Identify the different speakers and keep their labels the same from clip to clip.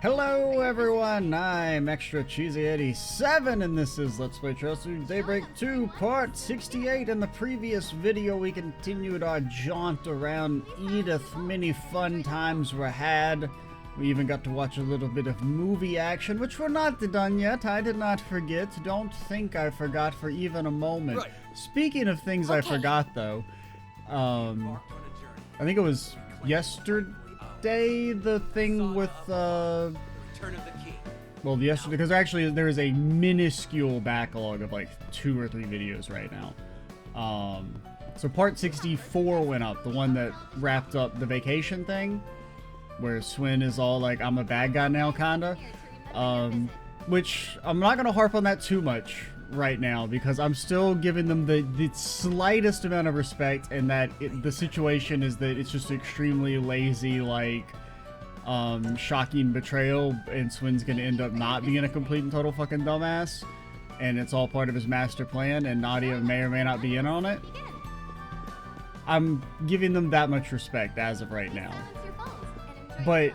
Speaker 1: Hello everyone, I'm Extra Cheesy 87 and this is Let's Play Through Daybreak II Part 68. In the previous video we continued our jaunt around Edith. Many fun times were had. We even got to watch a little bit of movie action, which we're not done yet. I did not forget. Don't think I forgot for even a moment. Right. Speaking of things I forgot though, I think it was yesterday, the thing with well, yesterday, because actually there is a minuscule backlog of like 2 or 3 videos right now. So part 64 went up, the one that wrapped up the vacation thing, where Swin is all like, I'm a bad guy now, kinda. Which I'm not gonna harp on that too much right now, because I'm still giving them the slightest amount of respect, and that the situation is that it's just extremely lazy, like, shocking betrayal, and Swin's gonna end up not being a complete and total fucking dumbass, and it's all part of his master plan, and Nadia may or may not be in on it. I'm giving them that much respect as of right now. But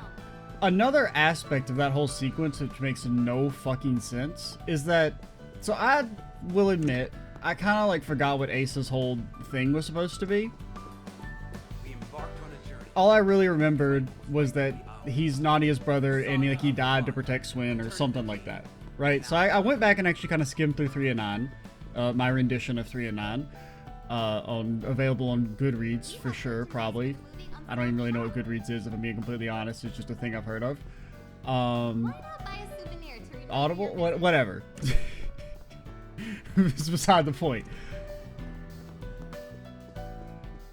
Speaker 1: another aspect of that whole sequence, which makes no fucking sense, is that, so I will admit, I kind of like forgot what Ace's whole thing was supposed to be. All I really remembered was that he's Nadia's brother and like he died to protect Swin or something like that, right? So I went back and actually kind of skimmed through 3 and 9, my rendition of 3 and 9, available on Goodreads for sure, probably. I don't even really know what Goodreads is, if I'm being completely honest. It's just a thing I've heard of. Audible? Whatever. It's beside the point.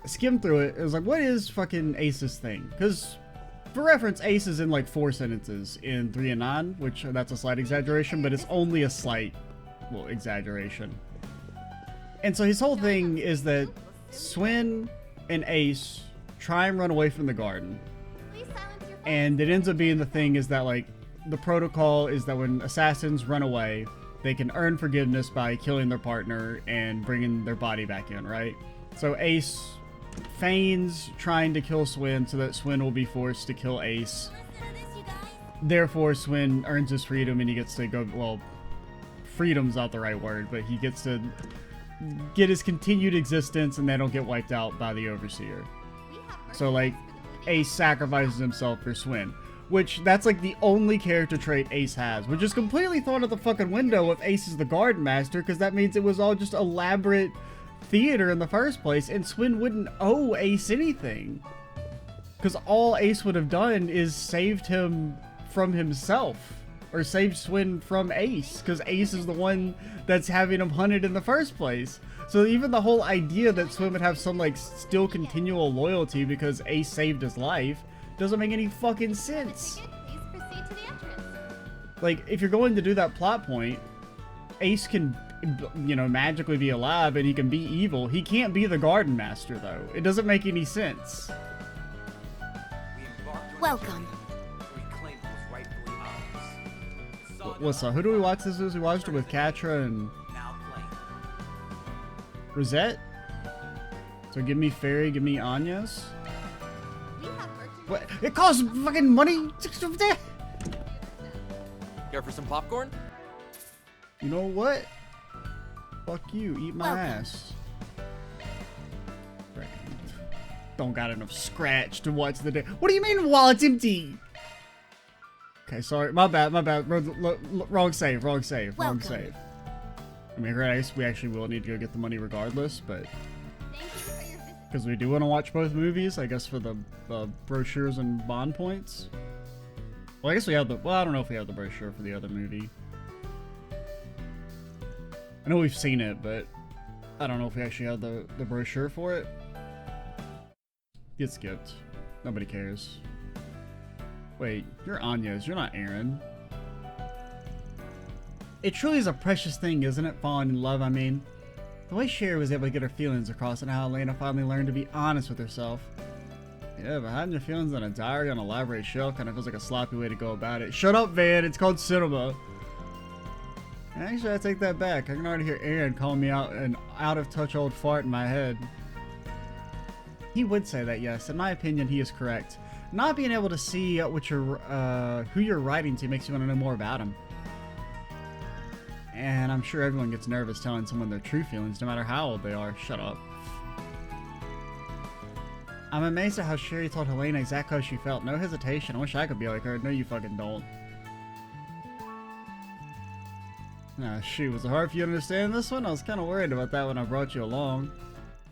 Speaker 1: I skimmed through it. It was like, what is fucking Ace's thing? Because, for reference, Ace is in like 4 sentences in 3 and 9, which that's a slight exaggeration, but it's only a slight, well, exaggeration. And so his whole thing is that Swin and Ace try and run away from the garden. And it ends up being the thing is that, like, the protocol is that when assassins run away, they can earn forgiveness by killing their partner and bringing their body back in, right? So Ace feigns trying to kill Swin so that Swin will be forced to kill Ace. Therefore, Swin earns his freedom and he gets to go, well, freedom's not the right word, but he gets to get his continued existence and they don't get wiped out by the Overseer. So, like, Ace sacrifices himself for Swin. Which, that's like the only character trait Ace has. Which is completely thrown out the fucking window if Ace is the Garden Master, because that means it was all just elaborate theater in the first place, and Swin wouldn't owe Ace anything. Because all Ace would have done is saved him from himself. Or saved Swin from Ace, because Ace is the one that's having him hunted in the first place. So even the whole idea that Swin would have some, like, still continual loyalty because Ace saved his life doesn't make any fucking sense. Like, if you're going to do that plot point, Ace can, you know, magically be alive and he can be evil. He can't be the Garden Master, though. It doesn't make any sense.
Speaker 2: Welcome.
Speaker 1: What's up? Who do we watch this with? We watched it with Katra and Rosette. So give me Fairy, give me Anya's. What? It costs fucking money.
Speaker 3: Care for some popcorn?
Speaker 1: You know what? Fuck you. Eat my ass. Don't got enough scratch to watch the day. What do you mean wallet's empty? Okay, sorry. My bad. Wrong save. I mean, we actually will need to go get the money regardless, but because we do want to watch both movies, I guess, for the brochures and bond points. Well, I guess we have the, well, I don't know if we have the brochure for the other movie. I know we've seen it, but I don't know if we actually have the brochure for it. Get skipped. Nobody cares. Wait, you're Anya's, you're not Aaron. It truly is a precious thing, isn't it? Falling in love, I mean. The way Sherry was able to get her feelings across and how Elena finally learned to be honest with herself. Yeah, but hiding your feelings on a diary on a library shelf kind of feels like a sloppy way to go about it. Shut up, Van, it's called cinema. Actually, I take that back. I can already hear Aaron calling me out an out-of-touch old fart in my head. He would say that, yes. In my opinion, he is correct. not being able to see what you're, who you're writing to makes you want to know more about them. And I'm sure everyone gets nervous telling someone their true feelings, no matter how old they are. Shut up. I'm amazed at how Sherry told Helena exactly how she felt. No hesitation. I wish I could be like her. No, you fucking don't. Nah, shoot. Was it hard for you to understand this one? I was kind of worried about that when I brought you along.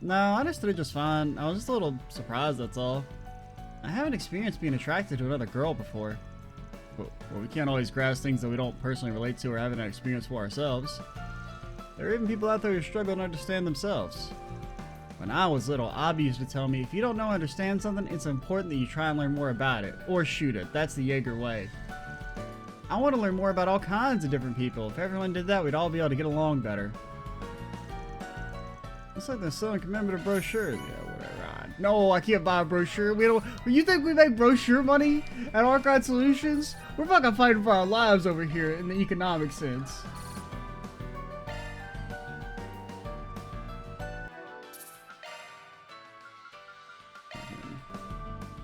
Speaker 1: No, I understood it just fine. I was just a little surprised, that's all. I haven't experienced being attracted to another girl before. But well, we can't always grasp things that we don't personally relate to or haven't experienced for ourselves. There are even people out there who struggle to understand themselves. When I was little, Abby used to tell me, if you don't know or understand something, it's important that you try and learn more about it. Or shoot it. That's the Jaeger way. I want to learn more about all kinds of different people. If everyone did that, we'd all be able to get along better. Looks like they're selling commemorative brochures. Yeah, whatever. No, I can't buy a brochure. We don't. You think we make brochure money at Archive Solutions? We're fucking fighting for our lives over here in the economic sense.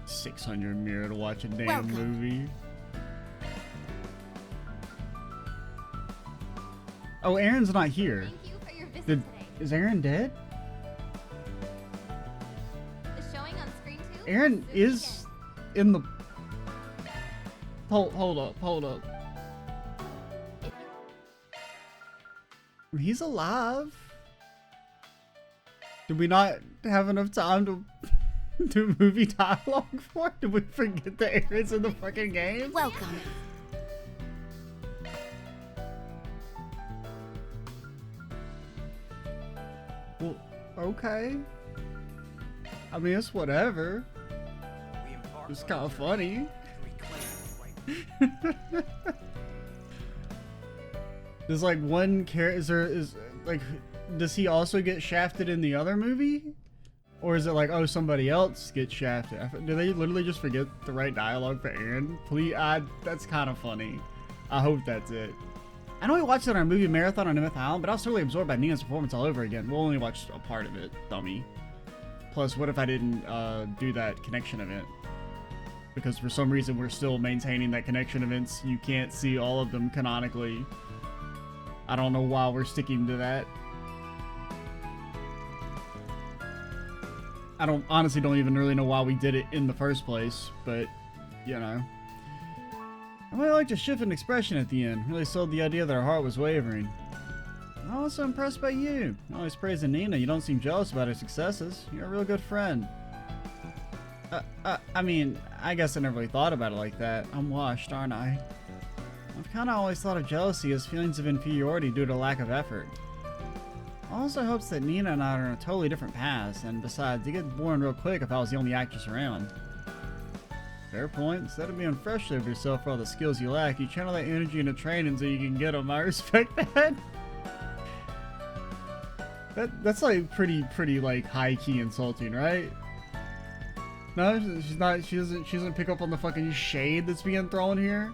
Speaker 1: $600 mirror to watch a damn movie. Oh, Aaron's not here.
Speaker 2: Thank you for your visit today.
Speaker 1: Is Aaron dead?
Speaker 2: Too?
Speaker 1: Aaron is in the... Hold up. He's alive. Did we not have enough time to do movie dialogue for it? Did we forget that Aaron's in the fucking game?
Speaker 2: Welcome.
Speaker 1: Well, okay. I mean, it's whatever. It's kind of funny. There's like one character. Is like, does he also get shafted in the other movie, or is it like, oh, somebody else gets shafted? Do they literally just forget the right dialogue for Aaron? Please, that's kind of funny. I hope that's it. I know we watched it on our movie marathon on Myth Island, but I was totally absorbed by Nina's performance all over again. We'll only watch a part of it, dummy. Plus, what if I didn't do that connection event? Because for some reason we're still maintaining that connection events. You can't see all of them canonically. I don't know why we're sticking to that. I honestly don't even really know why we did it in the first place, but, you know. I really liked your shift in expression at the end. Really sold the idea that her heart was wavering. I'm also impressed by you. Always praising Nina. You don't seem jealous about her successes. You're a real good friend. I mean, I guess I never really thought about it like that. I'm washed, aren't I? I've kind of always thought of jealousy as feelings of inferiority due to lack of effort. I also hopes that Nina and I are on a totally different paths, and besides, you get boring real quick if I was the only actress around. Fair point. Instead of being frustrated with yourself for all the skills you lack, you channel that energy into training so you can get them. I respect that. That's like pretty like high-key insulting, right? No, she's not. She doesn't pick up on the fucking shade that's being thrown here.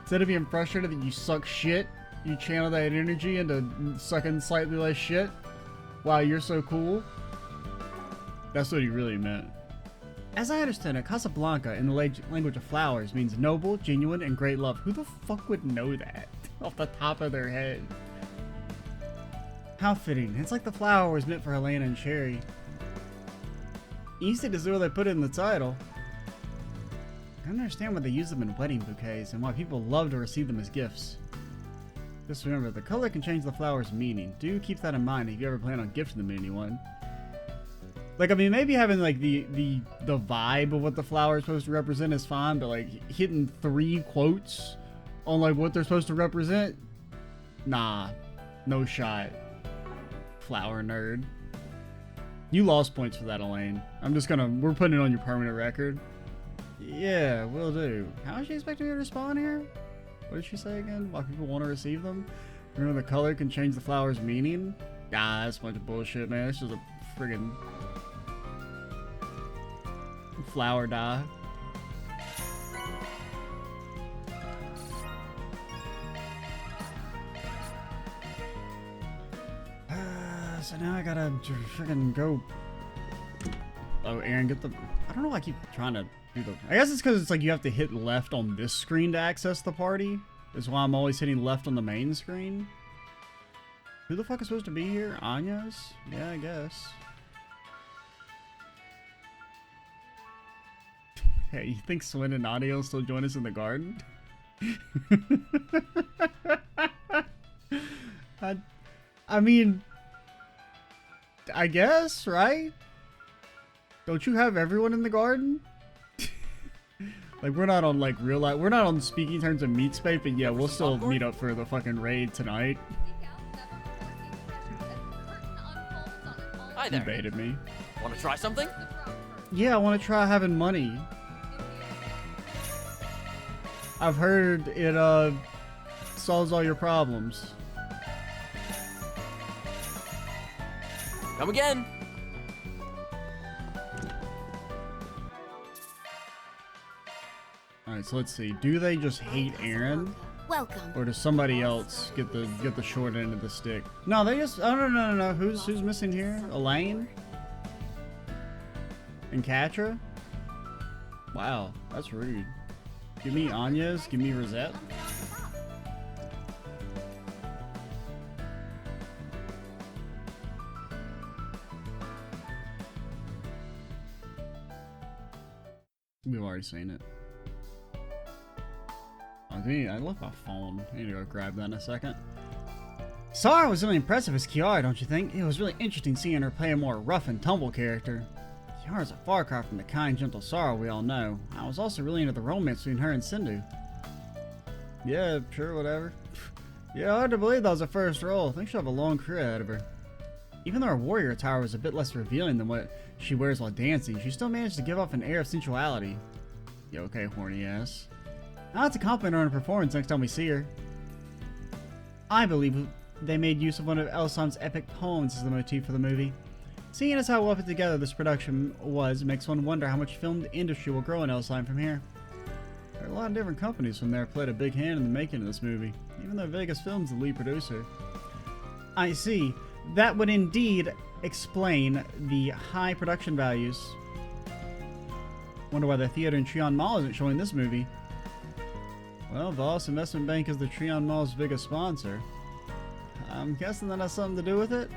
Speaker 1: Instead of being frustrated that you suck shit, you channel that energy into sucking slightly less shit. Wow, you're so cool. That's what he really meant. As I understand it, Casablanca in the language of flowers means noble, genuine, and great love. Who the fuck would know that off the top of their head? How fitting. It's like the flower was meant for Helena and Sherry. Easy to see where they put it in the title. I don't understand why they use them in wedding bouquets and why people love to receive them as gifts. Just remember, the color can change the flower's meaning. Do keep that in mind if you ever plan on gifting them to anyone. Like, I mean, maybe having like the vibe of what the flower is supposed to represent is fine, but like hitting 3 quotes on like what they're supposed to represent, nah, no shot. Flower nerd. You lost points for that, Elaine. We're putting it on your permanent record. Yeah, will do. How is she expecting me to respond here? What did she say again? Why people want to receive them? Remember, the color can change the flower's meaning? Ah, that's a bunch of bullshit, man. It's just a friggin' flower dye. So now I gotta freaking go Oh, Aaron, get the... I don't know why I keep trying to do the... I guess it's because it's like you have to hit left on this screen to access the party. That's why I'm always hitting left on the main screen. Who the fuck is supposed to be here? Anya's? Yeah, I guess. Hey, you think Swin and Nadia will still join us in the garden? I mean... I guess, right? Don't you have everyone in the garden? Like, we're not on, like, real life. We're not on speaking terms of meat space, but yeah, we'll still meet up for the fucking raid tonight.
Speaker 3: Hi there.
Speaker 1: You baited me.
Speaker 3: Want to try something?
Speaker 1: Yeah, I want to try having money. I've heard it, solves all your problems.
Speaker 3: Come again.
Speaker 1: Alright, so let's see. Do they just hate Aaron?
Speaker 2: Welcome.
Speaker 1: Or does somebody else get the short end of the stick? No, they just... Oh, no. Who's missing here? Elaine? And Katra? Wow, that's rude. Give me Anya's. Give me Rosette. We've already seen it. I left my phone. I need to go grab that in a second. Sarah was really impressive as Kiara, don't you think? It was really interesting seeing her play a more rough and tumble character. Kiara's a far cry from the kind, gentle Sarah we all know. I was also really into the romance between her and Sindhu. Yeah, sure, whatever. Yeah, hard to believe that was her first role. I think she'll have a long career ahead of her. Even though her warrior attire was a bit less revealing than what she wears while dancing, she still managed to give off an air of sensuality. You okay, horny ass? I'll have to compliment her on her performance next time we see her. I believe they made use of one of Elsam's epic poems as the motif for the movie. Seeing as how well put together this production was makes one wonder how much film industry will grow in Elsheim from here. There are a lot of different companies from there played a big hand in the making of this movie, even though Vegas Films is the lead producer. I see. That would indeed explain the high production values. Wonder why the theater in Trion Mall isn't showing this movie. Well, Voss Investment Bank is the Trion Mall's biggest sponsor. I'm guessing that has something to do with it?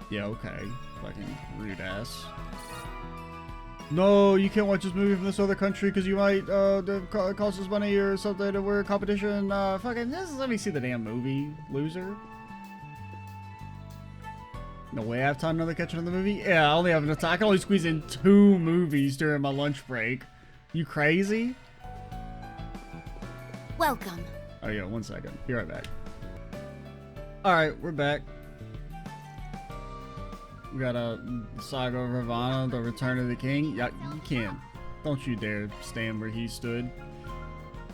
Speaker 1: Yeah, okay. Fucking rude ass. No, you can't watch this movie from this other country because you might cost us money or something to wear competition. Fucking just let me see the damn movie, loser. No way I have time to catch another movie? Yeah, I only have enough time. I can only squeeze in 2 movies during my lunch break. You crazy?
Speaker 2: Welcome.
Speaker 1: Oh yeah, 1 second. Be right back. Alright, we're back. We got a Saga of Ravana, the Return of the King. Yeah, you can't. Don't you dare stand where he stood.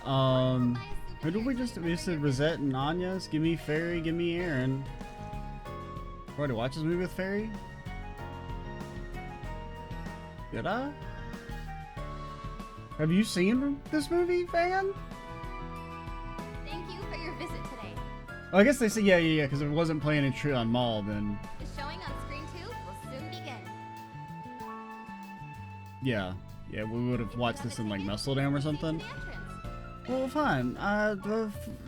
Speaker 1: Who did we said Rosette and Anya's? Give me Fairy, give me Aaron. Already watch this movie with Fairy? Did I? Have you seen this movie, fan?
Speaker 2: Thank you for your visit today.
Speaker 1: Oh, I guess they said yeah, because if it wasn't playing in Trion Mall, then...
Speaker 2: The showing on Screen 2 will soon begin.
Speaker 1: Yeah, we would have watched this in, like, Messeldam or something. Well, fine.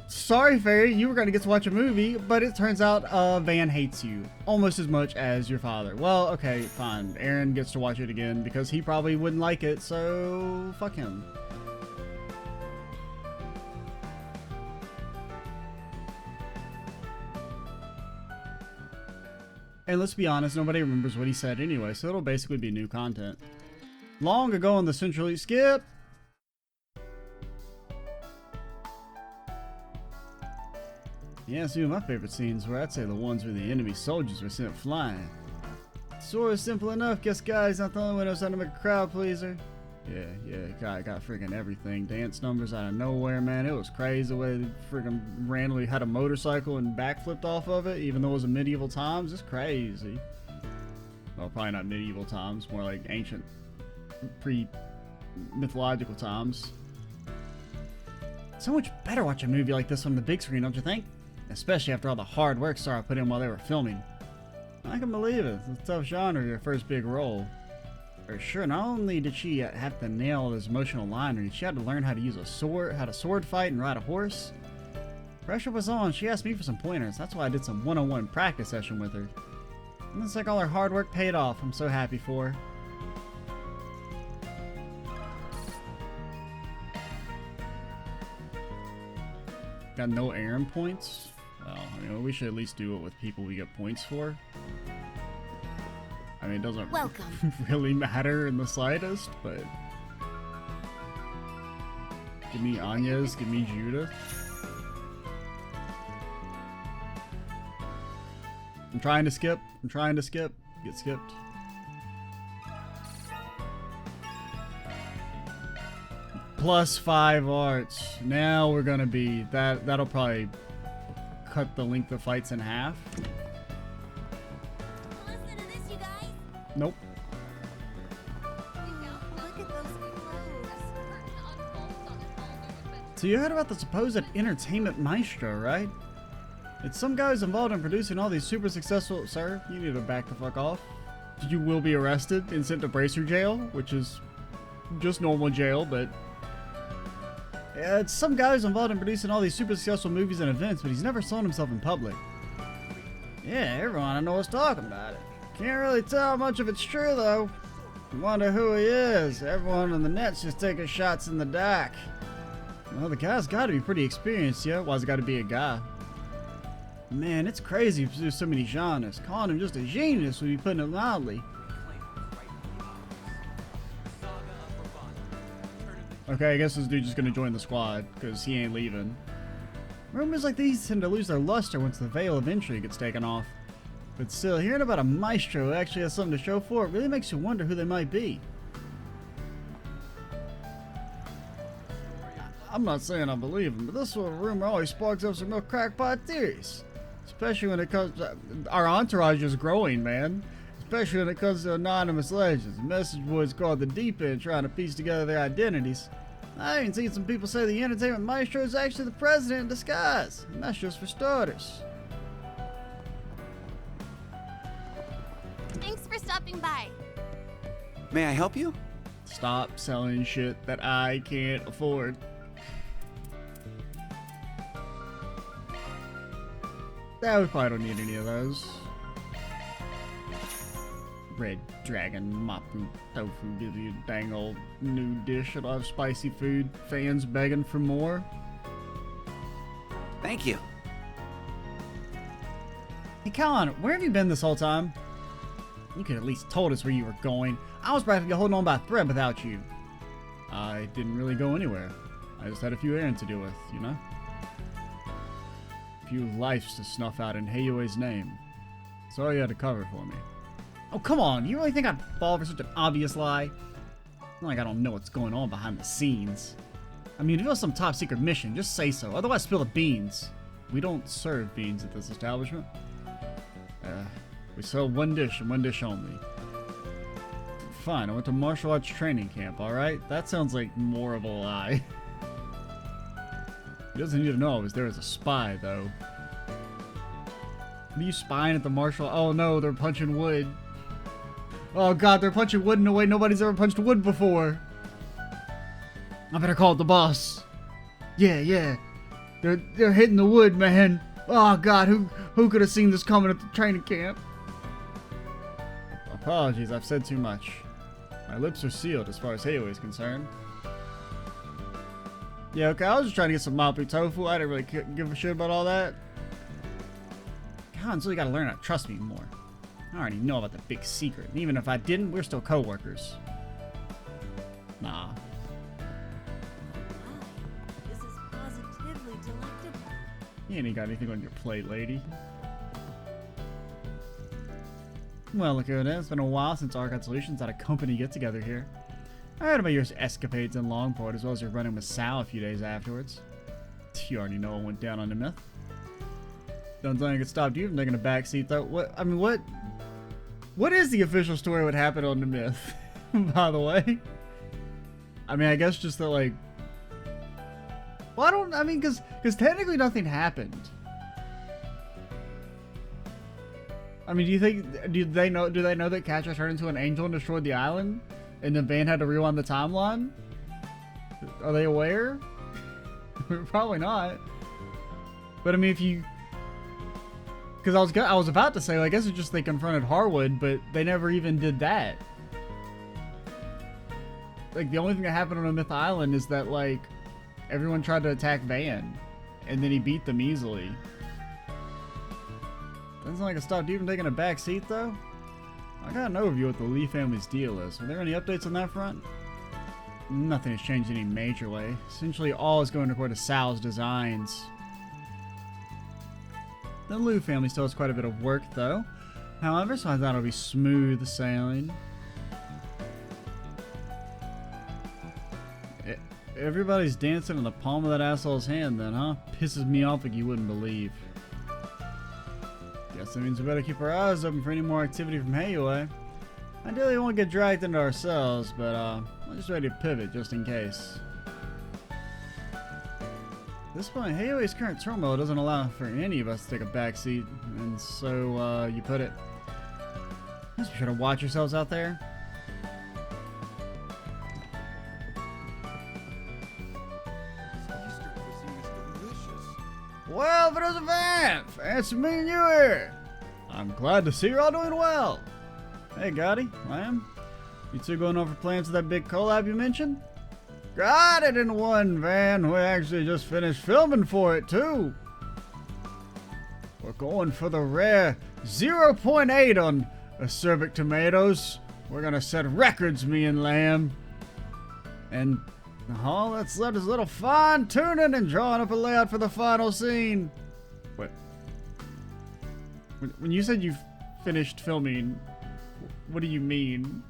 Speaker 1: Sorry, Fairy, you were going to get to watch a movie, but it turns out Van hates you almost as much as your father. Well, okay, fine. Aaron gets to watch it again because he probably wouldn't like it, so fuck him. And let's be honest, nobody remembers what he said anyway, so it'll basically be new content. Long ago in the Central East, skip! Yeah, some of my favorite scenes were, I'd say, the ones where the enemy soldiers were sent flying. Sort of simple enough, guess Guy's not the only one who's trying to make a crowd pleaser. Yeah, Guy got freaking everything. Dance numbers out of nowhere, man. It was crazy the way they freaking randomly had a motorcycle and backflipped off of it, even though it was in medieval times. It's crazy. Well, probably not medieval times, more like ancient, pre-mythological times. So much better watch a movie like this on the big screen, don't you think? Especially after all the hard work Sarah put in while they were filming. I can believe it. It's a tough genre, your first big role. For sure, not only did she have to nail this emotional line, she had to learn how to use a sword, how to sword fight and ride a horse. Pressure was on. She asked me for some pointers. That's why I did some one-on-one practice session with her. And it's like all her hard work paid off. I'm so happy for her. Got no errand points? Well, I mean, we should at least do it with people we get points for. I mean, it doesn't really matter in the slightest, but... Give me Anya's, give me Judith. I'm trying to skip. Get skipped. +5 arts. Now we're gonna be... That'll probably cut the length of fights in half.
Speaker 2: Listen to this, you guys.
Speaker 1: Nope.
Speaker 2: Look at those clothes.
Speaker 1: So you heard about the supposed entertainment maestro, right? It's some guy who's involved in producing all these super successful... Sir, you need to back the fuck off. You will be arrested and sent to bracer jail, which is just normal jail, but... Yeah, it's some guy who's involved in producing all these super successful movies and events, but he's never shown himself in public. Yeah, everyone I know is talking about it. Can't really tell how much of it's true, though. Wonder who he is. Everyone on the net's just taking shots in the dark. Well, the guy's got to be pretty experienced, yeah? Why's it got to be a guy? Man, it's crazy to do so many genres. Calling him just a genius would be putting it mildly. Okay, I guess this dude's just gonna join the squad, because he ain't leaving. Rumors like these tend to lose their luster once the veil of entry gets taken off. But still, hearing about a maestro who actually has something to show for it really makes you wonder who they might be. I'm not saying I believe him, but this sort of rumor always sparks up some real crackpot theories. Especially when it comes to... Our entourage is growing, man. Especially when it comes to anonymous legends. Message boards called the deep end trying to piece together their identities. I even seen some people say the entertainment maestro is actually the president in disguise. And that's just for starters.
Speaker 2: Thanks for stopping by.
Speaker 4: May I help you?
Speaker 1: Stop selling shit that I can't afford. Yeah, we probably don't need any of those. Red Dragon, Mapu, Tofu, give you a dang old new dish. I love spicy food. Fans begging for more.
Speaker 4: Thank you.
Speaker 1: Hey, Colin, where have you been this whole time? You could at least told us where you were going. I was practically holding on by a thread without you. I didn't really go anywhere. I just had a few errands to deal with, you know? A few lives to snuff out in Heiyue's name. That's all you had to cover for me. Oh, come on. You really think I'd fall for such an obvious lie? Not like I don't know what's going on behind the scenes. I mean, if it was some top secret mission, just say so. Otherwise, spill the beans. We don't serve beans at this establishment. We sell one dish and one dish only. Fine, I went to martial arts training camp, alright? That sounds like more of a lie. He doesn't need to know I was there as a spy, though. What are you spying at the martial? Oh no, they're punching wood. Oh god, they're punching wood in a way nobody's ever punched wood before. I better call the boss. Yeah. They're hitting the wood, man. Oh god, who could have seen this coming at the training camp? Apologies, I've said too much. My lips are sealed as far as Heiyue is concerned. Yeah, okay, I was just trying to get some Mapu tofu. I didn't really give a shit about all that. God, so you gotta learn how to trust me more. I already know about the big secret. And even if I didn't, we're still co-workers. Nah.
Speaker 2: This is positively delectable.
Speaker 1: You ain't got anything on your plate, lady. Well, look who it is. It's been a while since Arcade Solutions had a company get-together here. I heard about your escapades in Longport, as well as your run-in with Sal a few days afterwards. You already know what went down on the myth. Don't think it stopped you from taking a backseat, though. What is the official story of what happened on the myth, by the way? I mean, I guess just that, like... Well, because technically nothing happened. I mean, do they know that Catra turned into an angel and destroyed the island? And then Van had to rewind the timeline? Are they aware? Probably not. But I mean, if you... Because I was about to say, well, I guess it's just they confronted Harwood, but they never even did that. Like, the only thing that happened on Myth Island is that, like, everyone tried to attack Van, and then he beat them easily. Doesn't sound like it stopped you from taking a back seat, though. I got an overview of what the Lee family's deal is. Are there any updates on that front? Nothing has changed in any major way. Essentially, all is going according to Sal's designs. The Liu family still has quite a bit of work, though. However, so I thought it'll be smooth sailing. Everybody's dancing in the palm of that asshole's hand, then, huh? Pisses me off like you wouldn't believe. Guess that means we better keep our eyes open for any more activity from Hayue. Ideally, we won't get dragged into ourselves, but I'm just ready to pivot just in case. At this point, Hayue's current turmoil doesn't allow for any of us to take a back seat, and so you put it. Just be sure to watch yourselves out there. Well, if it isn't Van, fancy meeting you here. I'm glad to see you're all doing well. Hey, Gotti, Lamb, you two going over plans for that big collab you mentioned? Got it in one, Van. We actually just finished filming for it, too. We're going for the rare 0.8 on acerbic tomatoes. We're gonna set records, me and Lamb. And all that's left is a little fine-tuning and drawing up a layout for the final scene. What? When you said you finished filming, what do you mean?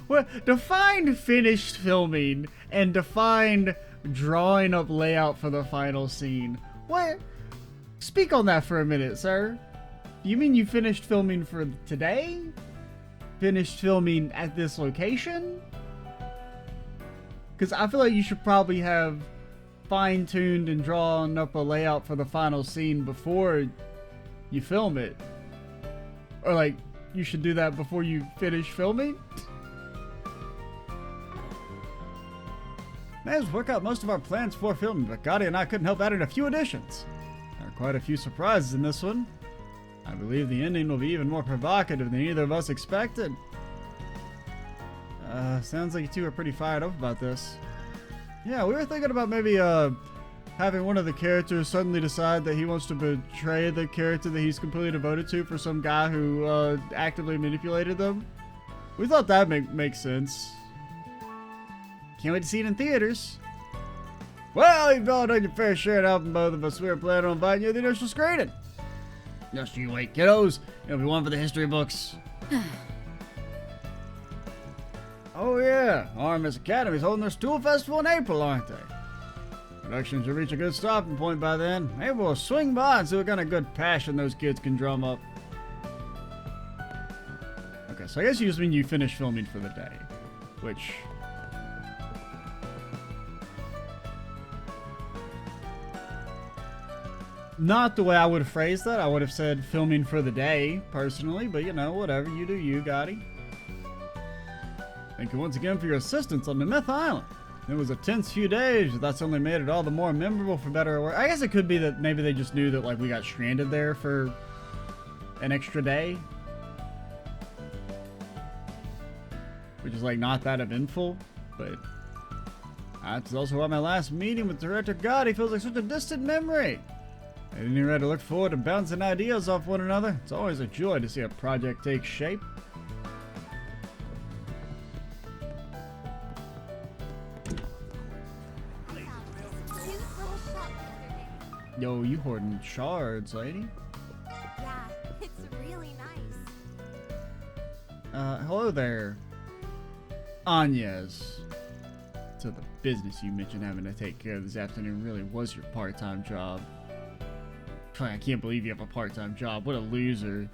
Speaker 1: Well, define finished filming and define drawing up layout for the final scene. What? Speak on that for a minute, sir. You mean you finished filming for today? Finished filming at this location? Because I feel like you should probably have fine-tuned and drawn up a layout for the final scene before you film it. Or like, you should do that before you finish filming? Managed to work out most of our plans for filming, but Gotti and I couldn't help adding a few additions. There are quite a few surprises in this one. I believe the ending will be even more provocative than either of us expected. Sounds like you two are pretty fired up about this. Yeah, we were thinking about maybe, having one of the characters suddenly decide that he wants to betray the character that he's completely devoted to for some guy who, actively manipulated them. We thought that makes sense. Can't wait to see it in theaters. Well, you've all done your fair share of helping both of us. We were planning on inviting you to the initial screening. Just you wait, kiddos. It'll be one for the history books. Oh yeah, RMS Academy's holding their Stool Festival in April, aren't they? Productions will reach a good stopping point by then. Maybe we'll swing by and see what kind of good passion those kids can drum up. Okay, so I guess you just mean you finished filming for the day. Which... not the way I would have phrased that. I would have said filming for the day, personally. But, you know, whatever. You do you, Gotti. Thank you once again for your assistance on the Myth Island. It was a tense few days, but that's only made it all the more memorable for better or worse. I guess it could be that maybe they just knew that, like, we got stranded there for an extra day. Which is, like, not that eventful, but that's also why my last meeting with Director Gotti feels like such a distant memory. I didn't even ready to look forward to bouncing ideas off one another. It's always a joy to see a project take shape. Yo, you hoarding shards, lady?
Speaker 2: Yeah, it's really nice.
Speaker 1: Hello there. Anyes. So the business you mentioned having to take care of this afternoon really was your part-time job. I can't believe you have a part-time job. What a loser.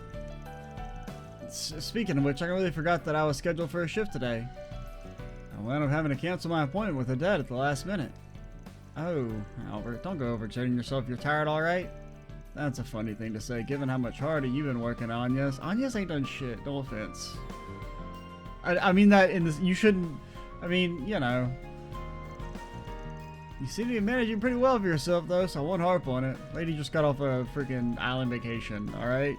Speaker 1: Speaking of which, I really forgot that I was scheduled for a shift today. I wound up having to cancel my appointment with Odette at the last minute. Oh, Albert, don't go overexerting yourself. You're tired, all right? That's a funny thing to say, given how much harder you've been working on Anyas. Anyas ain't done shit, no offense. I mean that in this, you shouldn't, I mean, you know. You seem to be managing pretty well for yourself, though, so I won't harp on it. Lady just got off a freaking island vacation, alright?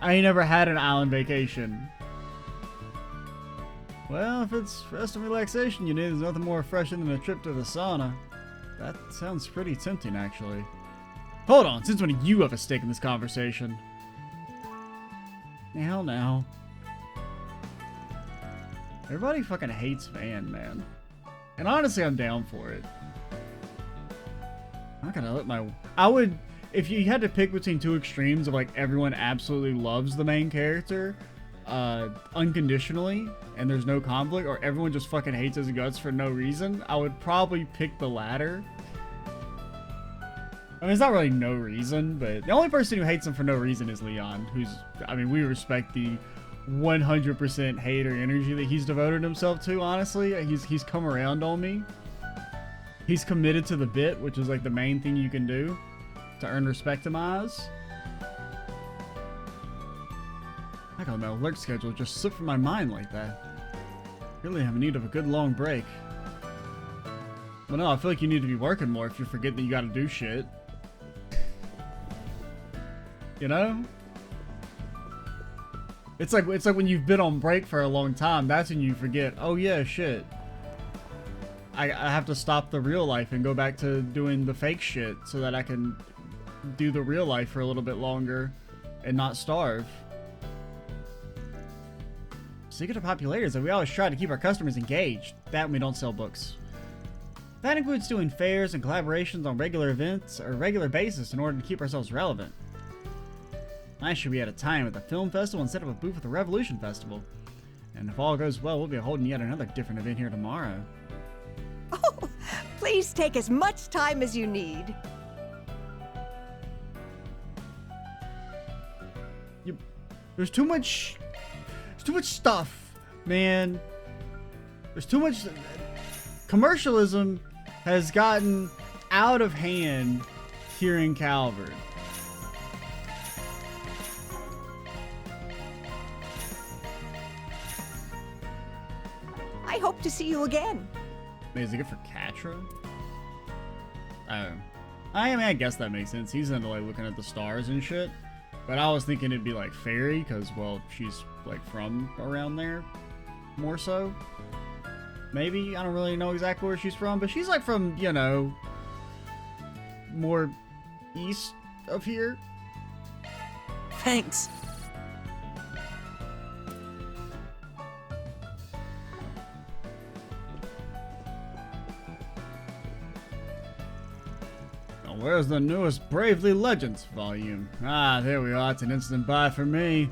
Speaker 1: I ain't never had an island vacation. Well, if it's rest and relaxation you need, there's nothing more refreshing than a trip to the sauna. That sounds pretty tempting, actually. Hold on, since when do you have a stake in this conversation? Now. Everybody fucking hates Van, man. And honestly, I'm down for it. I'm not gonna let my... I would... If you had to pick between two extremes of, like, everyone absolutely loves the main character, unconditionally, and there's no conflict, or everyone just fucking hates his guts for no reason, I would probably pick the latter. I mean, it's not really no reason, but the only person who hates him for no reason is Leon, who's... I mean, we respect the 100% hater energy that he's devoted himself to, honestly. He's come around on me. He's committed to the bit, which is like the main thing you can do to earn respect in my eyes. I got my alert schedule just slipped from my mind like that. Really have a need of a good long break. Well, no, I feel like you need to be working more if you forget that you gotta do shit. You know? It's like when you've been on break for a long time, that's when you forget, oh yeah, shit. I have to stop the real life and go back to doing the fake shit so that I can do the real life for a little bit longer and not starve. Secret of popularity is that we always try to keep our customers engaged. That and we don't sell books. That includes doing fairs and collaborations on regular events or regular basis in order to keep ourselves relevant. Last year we had a tie-in with a film festival and set up a booth with the Revolution Festival. And if all goes well, we'll be holding yet another different event here tomorrow.
Speaker 5: Oh, please take as much time as you need.
Speaker 1: There's too much stuff, man. There's too much... Commercialism has gotten out of hand here in Calvert.
Speaker 5: I hope to see you again.
Speaker 1: Wait, is it good for Catra? I mean, I guess that makes sense. He's into, like, looking at the stars and shit. But I was thinking it'd be, like, Fairy, because, well, she's, like, from around there. More so. Maybe. I don't really know exactly where she's from. But she's, like, from, you know, more east of here.
Speaker 3: Thanks.
Speaker 1: Where's the newest Bravely Legends volume? Ah, there we are. It's an instant buy for me.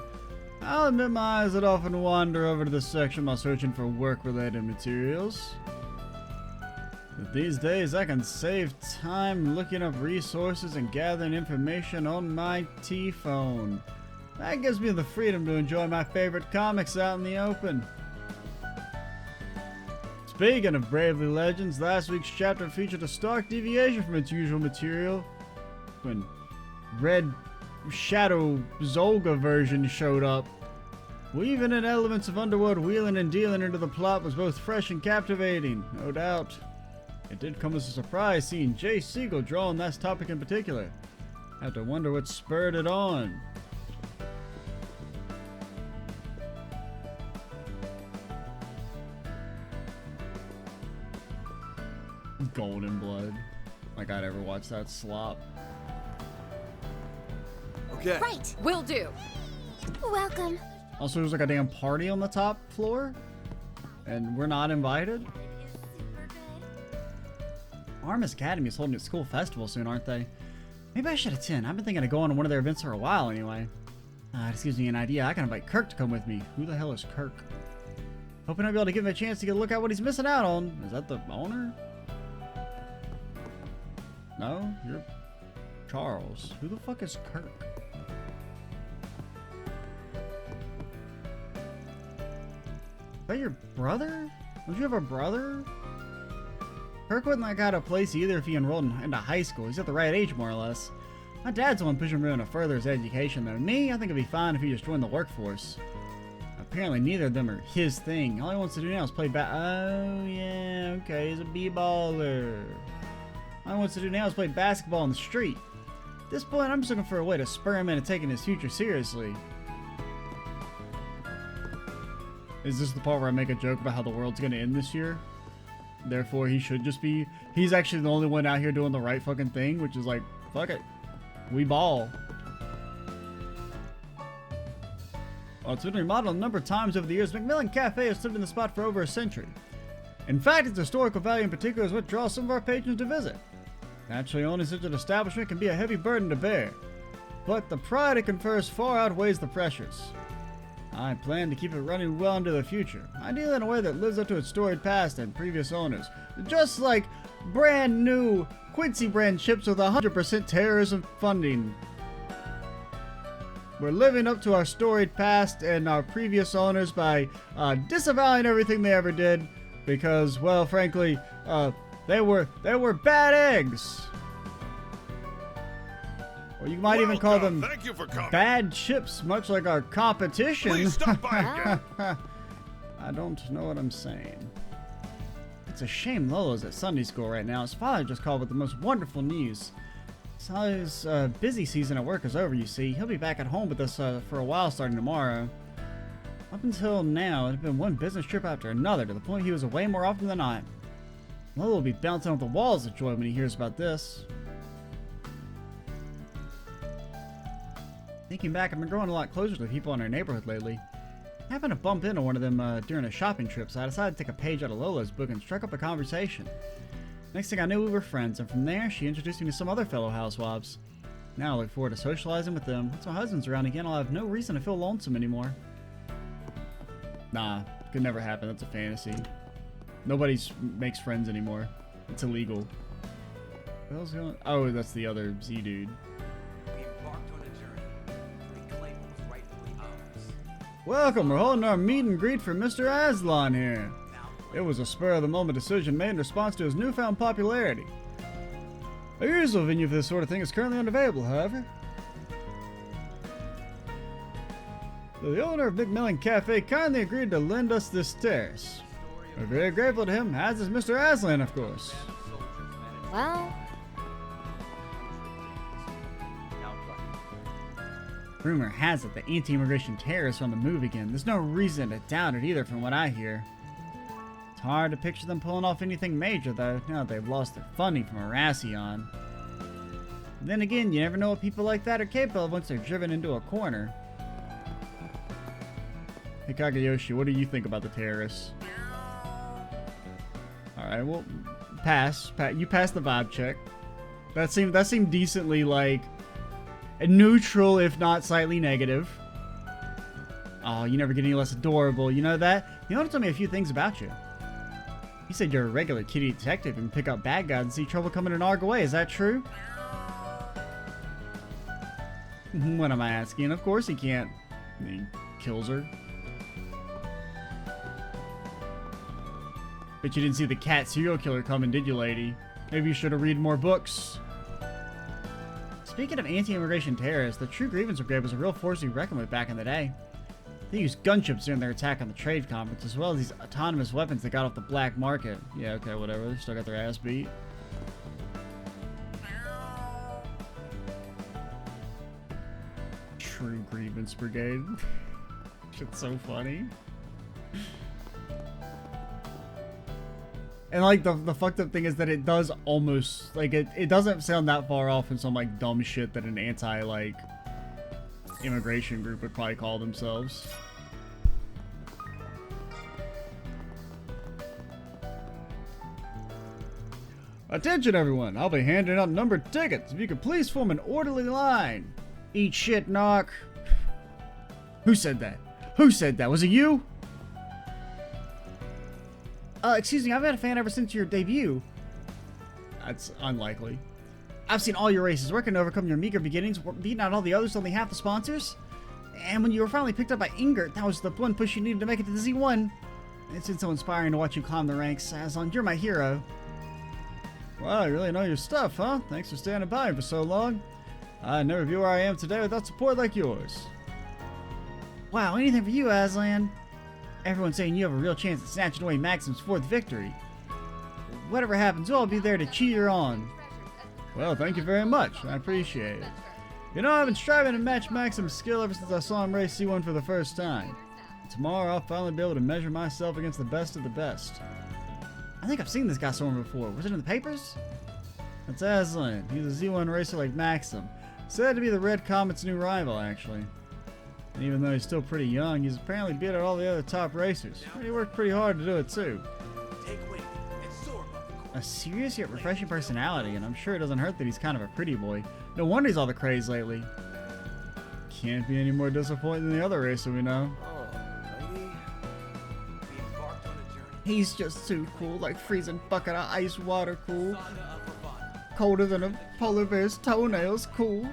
Speaker 1: I'll admit my eyes would often wander over to this section while searching for work-related materials. But these days, I can save time looking up resources and gathering information on my T-phone. That gives me the freedom to enjoy my favorite comics out in the open. Speaking of Bravely Legends, last week's chapter featured a stark deviation from its usual material when Red Shadow Zolga version showed up. Weaving in elements of underworld wheeling and dealing into the plot was both fresh and captivating, no doubt. It did come as a surprise seeing Jay Siegel draw on that topic in particular. I have to wonder what spurred it on. Golden Blood. Like I'd ever watch that slop.
Speaker 4: Okay.
Speaker 2: Right, will do. Welcome.
Speaker 1: Also, there's like a damn party on the top floor, and we're not invited. Armis Academy is holding its school festival soon, aren't they? Maybe I should attend. I've been thinking of going to one of their events for a while anyway. This gives me an idea. I can invite Kirk to come with me. Who the hell is Kirk? Hoping I'll be able to give him a chance to get a look at what he's missing out on. Is that the owner? No? You're Charles. Who the fuck is Kirk? Is that your brother? Don't you have a brother? Kirk wouldn't like out of place either if he enrolled into high school. He's at the right age, more or less. My dad's the one pushing him to further his education, though. Me, I think it'd be fine if he just joined the workforce. Apparently, neither of them are his thing. All he wants to do now is play Oh, yeah, okay, he's a b-baller. All he wants to do now is play basketball on the street. At this point, I'm just looking for a way to spur him into taking his future seriously. Is this the part where I make a joke about how the world's gonna end this year? Therefore, he should just be... He's actually the only one out here doing the right fucking thing, which is like, fuck it. We ball. While it's been remodeled a number of times over the years, Macmillan Cafe has stood in the spot for over a century. In fact, its historical value in particular is what draws some of our patrons to visit. Naturally, owning such an establishment can be a heavy burden to bear, but the pride it confers far outweighs the pressures. I plan to keep it running well into the future, ideally in a way that lives up to its storied past and previous owners, just like brand new Quincy brand chips with 100% terrorism funding. We're living up to our storied past and our previous owners by disavowing everything they ever did because, well, frankly, they were bad eggs. Or you might even call them
Speaker 6: Thank you for coming.
Speaker 1: bad chips, much like our competition.
Speaker 6: Please stop by again.
Speaker 1: I don't know what I'm saying. It's a shame Lolo's at Sunday school right now. His father just called with the most wonderful news. So his busy season at work is over, you see. He'll be back at home with us for a while starting tomorrow. Up until now, it's been one business trip after another, to the point he was away more often than not. Lolo will be bouncing off the walls of joy when he hears about this. Thinking back, I've been growing a lot closer to the people in our neighborhood lately. I happened to bump into one of them during a shopping trip, so I decided to take a page out of Lola's book and struck up a conversation. Next thing I knew, we were friends, and from there, she introduced me to some other fellow housewives. Now I look forward to socializing with them. Once my husband's around again, I'll have no reason to feel lonesome anymore. Nah, could never happen. That's a fantasy. Nobody makes friends anymore. It's illegal. What else going on? Oh, that's the other Z dude.
Speaker 4: We embarked on a journey to reclaim what was rightfully ours.
Speaker 1: Welcome, we're holding our meet and greet for Mr. Aslan here. It was a spur-of-the-moment decision made in response to his newfound popularity. A usual venue for this sort of thing is currently unavailable, however. The owner of Macmillan Cafe kindly agreed to lend us this terrace. We're very grateful to him, as is Mr. Aslan, of course.
Speaker 2: Well,
Speaker 1: Rumor has it the anti-immigration terrorists are on the move again. There's no reason to doubt it either from what I hear. It's hard to picture them pulling off anything major, though, now that they've lost their funding from Arasion. Then again, you never know what people like that are capable of once they're driven into a corner. Hey Kagayoshi, what do you think about the terrorists? Alright, well, pass. You passed the vibe check. That seemed decently, like, neutral, if not slightly negative. Oh, you never get any less adorable. You know that? You want to tell me a few things about you. You said you're a regular kitty detective and pick up bad guys and see trouble coming an arg away. Is that true? What am I asking? Of course he can't. He kills her. Bet you didn't see the cat serial killer coming, did you, lady? Maybe you should have read more books. Speaking of anti-immigration terrorists, the True Grievance Brigade was a real force to be reckoned with back in the day. They used gunships during their attack on the trade conference, as well as these autonomous weapons that got off the black market. Yeah, okay, whatever. They still got their ass beat. True Grievance Brigade. Shit's so funny. And like the fucked up thing is that it does almost like it doesn't sound that far off from some like dumb shit that an anti like immigration group would probably call themselves. Attention everyone, I'll be handing out numbered tickets. If you could please form an orderly line. Eat shit, knock. Who said that? Who said that? Was it you? Excuse me, I've been a fan ever since your debut. That's unlikely. I've seen all your races, working to overcome your meager beginnings, beating out all the others, only half the sponsors. And when you were finally picked up by Ingert, that was the one push you needed to make it to the Z1. It's been so inspiring to watch you climb the ranks, Aslan. You're my hero. Wow, you really know your stuff, huh? Thanks for standing by for so long. I never be where I am today without support like yours. Wow, anything for you, Aslan. Everyone's saying you have a real chance at snatching away Maxim's 4th victory. Whatever happens, I'll be there to cheer on. Well, thank you very much. I appreciate it. You know, I've been striving to match Maxim's skill ever since I saw him race C1 for the first time. Tomorrow, I'll finally be able to measure myself against the best of the best. I think I've seen this guy somewhere before. Was it in the papers? That's Aslan. He's a Z1 racer like Maxim. Said to be the Red Comet's new rival, actually. And even though he's still pretty young, he's apparently beat out all the other top racers. He worked pretty hard to do it, too.
Speaker 4: Take wing and soar above the course.
Speaker 1: A serious yet refreshing personality, and I'm sure it doesn't hurt that he's kind of a pretty boy. No wonder he's all the craze lately. Can't be any more disappointing than the other racer we know.
Speaker 4: Alrighty. We embarked on a journey.
Speaker 1: He's just too cool, like freezing bucket of ice water cool.
Speaker 4: Saga of Ravana.
Speaker 1: Colder than a polar bear's toenails cool.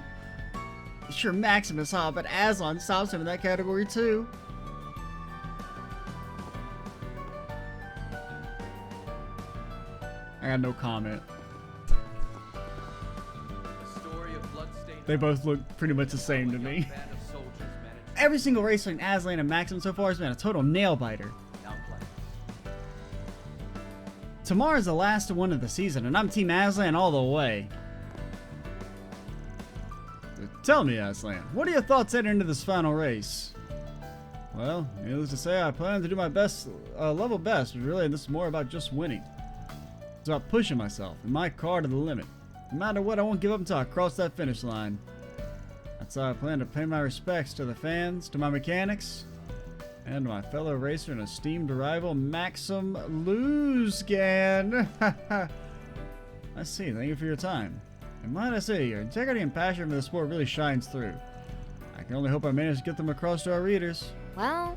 Speaker 1: Sure, Maximus hot, but Aslan stops him in that category too. I got no comment.
Speaker 4: The story of bloodstained.
Speaker 1: They both look pretty much the same to me.
Speaker 4: Band of soldiers managed
Speaker 1: Every single racer in Aslan and Maxim so far has been a total nail biter.
Speaker 4: to outplay.
Speaker 1: Tomorrow's the last one of the season, and I'm Team Aslan all the way. Tell me, Aslan, what are your thoughts heading into this final race? Well, needless to say, I plan to do my best, level best, but really this is more about just winning. It's about pushing myself and my car to the limit. No matter what, I won't give up until I cross that finish line. That's how I plan to pay my respects to the fans, to my mechanics, and to my fellow racer and esteemed rival, Maxim Luzgan. I see, thank you for your time. And might I say, your integrity and passion for the sport really shines through. I can only hope I manage to get them across to our readers.
Speaker 2: Well,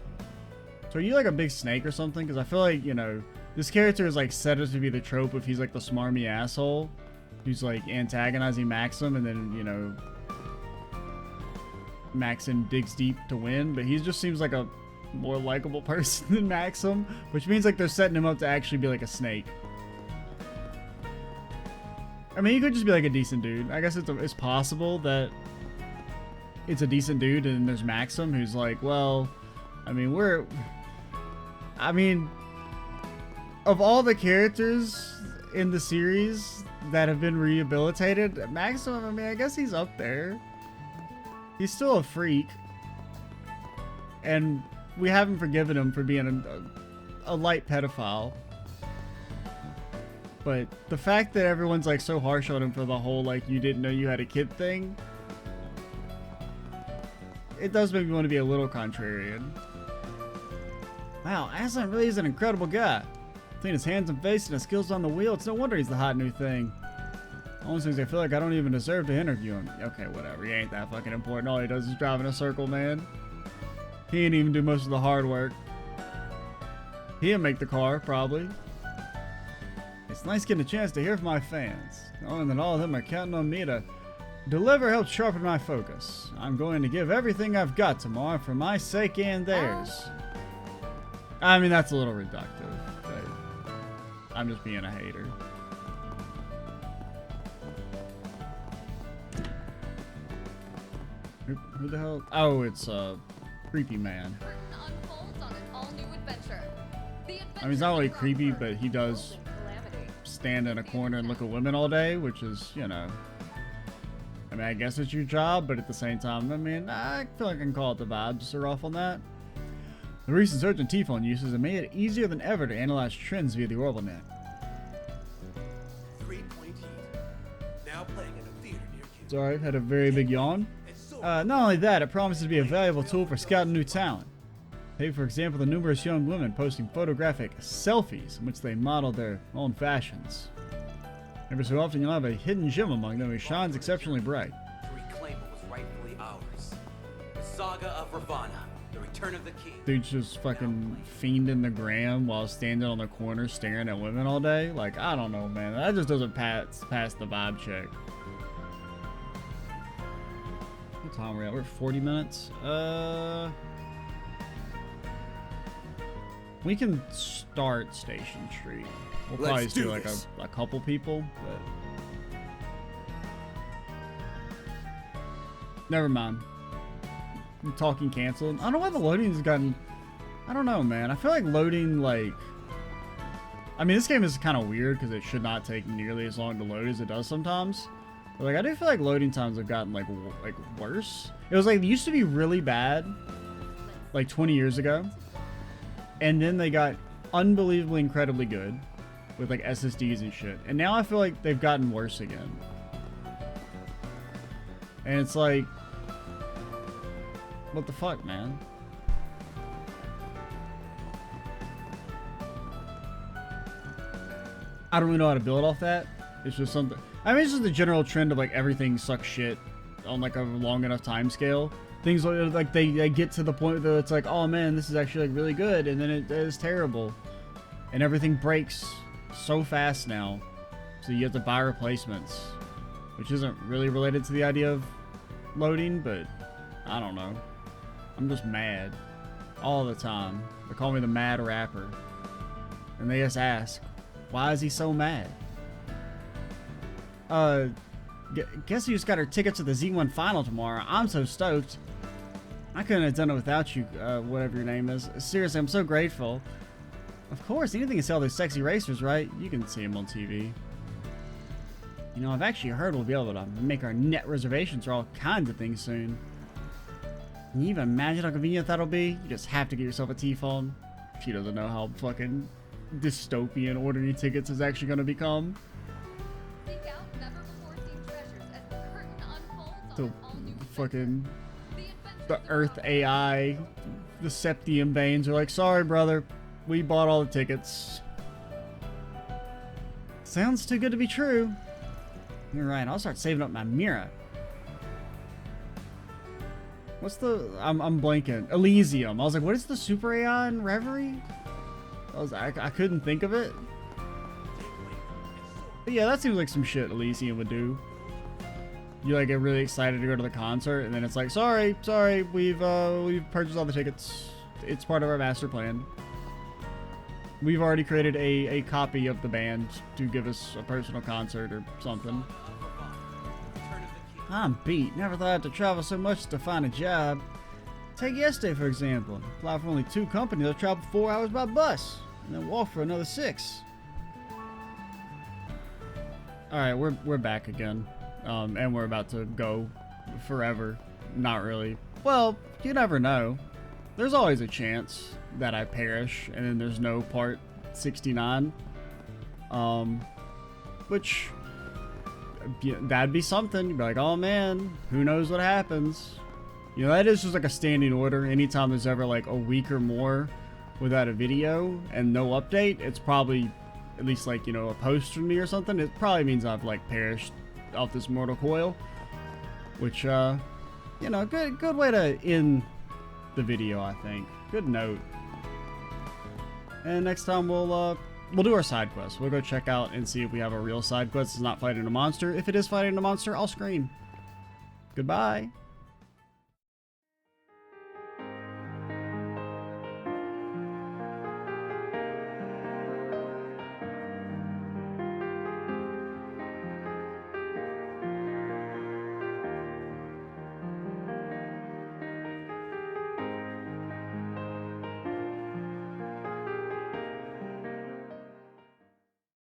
Speaker 1: So are you like a big snake or something? Because I feel like, you know, this character is like set up to be the trope if he's like the smarmy asshole who's like antagonizing Maxim, and then, you know, Maxim digs deep to win, but he just seems like a more likable person than Maxim, which means like they're setting him up to actually be like a snake. I mean, he could just be like a decent dude. I guess it's possible that it's a decent dude and there's Maxim who's like, well, I mean, of all the characters in the series that have been rehabilitated, Maxim, I mean, I guess he's up there. He's still a freak. And we haven't forgiven him for being a light pedophile. But the fact that everyone's like so harsh on him for the whole like you didn't know you had a kid thing, it does make me want to be a little contrarian. Wow, Aslan really is an incredible guy. Between his hands and face and his skills on the wheel, it's no wonder he's the hot new thing. Almost things I feel like I don't even deserve to interview him. Okay, whatever, he ain't that fucking important. All he does is drive in a circle, man. He ain't even do most of the hard work. He didn't make the car, probably. It's nice getting a chance to hear from my fans, knowing that all of them are counting on me to deliver helps sharpen my focus. I'm going to give everything I've got tomorrow for my sake and theirs. I mean, that's a little reductive, but I'm just being a hater. Who the hell? Oh, it's Creepy Man.
Speaker 2: curtain unfolds on an all-new adventure.
Speaker 1: I mean, he's not really creepy, but he does stand in a corner and look at women all day, which is, you know, I mean, I guess it's your job, but at the same time, I mean, I feel like I can call it the vibes are off on that. The recent surge in T-phone uses have made it easier than ever to analyze trends via the OrbitNet.
Speaker 4: 3-point heat. Now playing in a theater near you.
Speaker 1: Sorry, had a very big yawn.
Speaker 4: And soar.
Speaker 1: Not only that, it promises to be a valuable tool for scouting new talent. Take, for example, the numerous young women posting photographic selfies in which they model their own fashions. Every so often, you'll have a hidden gem among them who shines exceptionally bright.
Speaker 4: To reclaim what was rightfully ours. The saga of Ravana. The return of the king.
Speaker 1: Dude's just fucking fiending the gram while standing on the corner staring at women all day. Like, I don't know, man. That just doesn't pass the vibe check. What time are we at? We're at 40 minutes. We can start Station Street. We'll
Speaker 4: Let's
Speaker 1: probably
Speaker 4: do
Speaker 1: do like
Speaker 4: this.
Speaker 1: a couple people, but never mind. I'm talking canceled. I don't know why the loading's gotten. I don't know, man. I feel like loading, like, I mean, this game is kind of weird because it should not take nearly as long to load as it does sometimes. But like, I do feel like loading times have gotten like worse. It was like, it used to be really bad, like 20 years ago, and then they got unbelievably incredibly good with like SSDs and shit. And now I feel like they've gotten worse again. And it's like, what the fuck, man? I don't really know how to build off that. It's just something. I mean, it's just the general trend of like everything sucks shit on like a long enough time scale. Things like they get to the point that it's like, oh man, this is actually like really good, and then it is terrible, and everything breaks so fast now, so you have to buy replacements, which isn't really related to the idea of loading, but I don't know. I'm just mad all the time. They call me the mad rapper, and they just ask, why is he so mad? Guess you just got our tickets to the Z1 final tomorrow. I'm so stoked. I couldn't have done it without you, whatever your name is. Seriously, I'm so grateful. Of course, anything to sell those sexy racers, right? You can see them on TV. You know, I've actually heard we'll be able to make our net reservations for all kinds of things soon. Can you even imagine how convenient that'll be? You just have to get yourself a T-phone. She doesn't know how fucking dystopian ordering tickets is actually going to become.
Speaker 2: Seek out never-before-seen treasures as the curtain unfolds
Speaker 1: The
Speaker 2: on an all-new
Speaker 1: fucking...
Speaker 2: adventure.
Speaker 1: The Earth AI, the Septium Veins are like, sorry, brother, we bought all the tickets. Sounds too good to be true. You're right, I'll start saving up my Mira. What's the... I'm blanking. Elysium. I was like, what is the Super AI in Reverie? I couldn't think of it. But yeah, that seems like some shit Elysium would do. You like get really excited to go to the concert, and then it's like, sorry, we've purchased all the tickets. It's part of our master plan. We've already created a copy of the band to give us a personal concert or something. I'm beat. Never thought I had to travel so much to find a job. Take yesterday, for example. Applied for only 2 companies. I traveled 4 hours by bus, and then walked for another 6. All right, we're back again. And we're about to go forever. Not really. Well, you never know. There's always a chance that I perish and then there's no part 69. Which, that'd be something. You'd be like, oh man, who knows what happens. You know, that is just like a standing order. Anytime there's ever like a week or more without a video and no update, it's probably at least like, you know, a post from me or something. It probably means I've like perished off this mortal coil, which you know, good way to end the video, I think. Good note. And next time we'll do our side quest. We'll go check out and see if we have a real side quest. It's not fighting a monster. If it is fighting a monster, I'll scream. Goodbye.